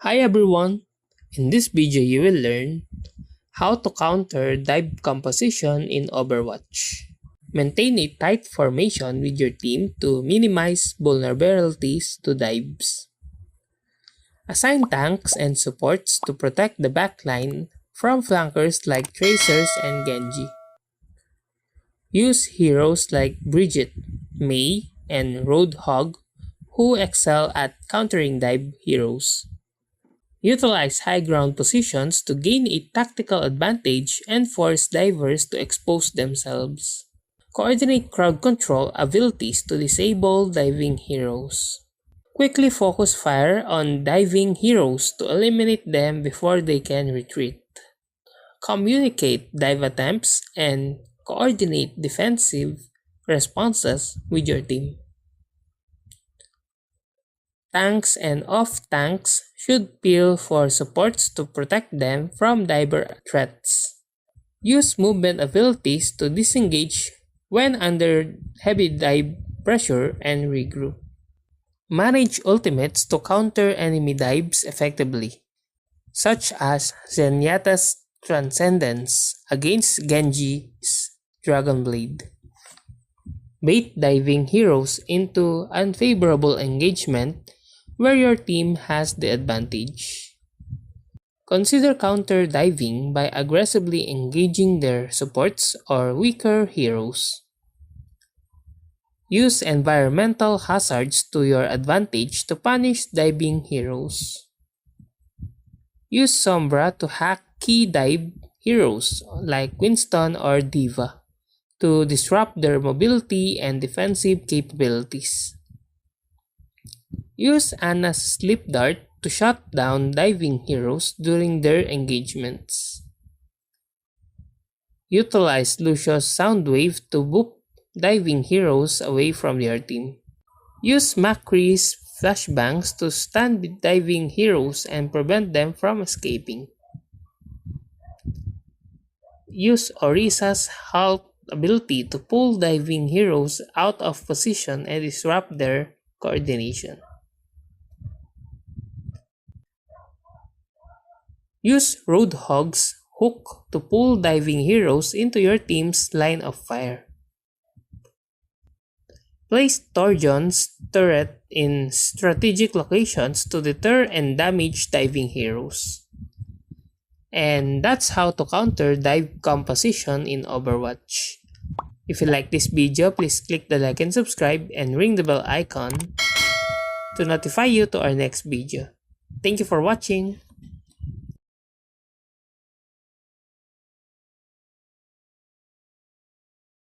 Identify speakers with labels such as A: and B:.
A: Hi everyone! In this video you will learn how to counter dive composition in Overwatch. Maintain a tight formation with your team to minimize vulnerabilities to dives. Assign tanks and supports to protect the backline from flankers like Tracers and Genji. Use heroes like Bridget, Mei, and Roadhog who excel at countering dive heroes. Utilize high ground positions to gain a tactical advantage and force divers to expose themselves. Coordinate crowd control abilities to disable diving heroes. Quickly focus fire on diving heroes to eliminate them before they can retreat. Communicate dive attempts and coordinate defensive responses with your team. Tanks and off-tanks should peel for supports to protect them from diver threats. Use movement abilities to disengage when under heavy dive pressure and regroup. Manage ultimates to counter enemy dives effectively, such as Zenyatta's Transcendence against Genji's Dragon Blade. Bait diving heroes into unfavorable engagement where your team has the advantage. Consider counter diving by aggressively engaging their supports or weaker heroes. Use environmental hazards to your advantage to punish diving heroes. Use Sombra to hack key dive heroes like Winston or Diva to disrupt their mobility and defensive capabilities. Use Anna's Sleep Dart to shut down diving heroes during their engagements. Utilize Lucio's Soundwave to boop diving heroes away from your team. Use McCree's flashbangs to stun diving heroes and prevent them from escaping. Use Orisa's Halt ability to pull diving heroes out of position and disrupt their coordination. Use Roadhog's Hook to pull diving heroes into your team's line of fire. Place Torjon's turret in strategic locations to deter and damage diving heroes. And that's how to counter dive composition in Overwatch. If you like this video, please click the like and subscribe and ring the bell icon to notify you to our next video. Thank you for watching.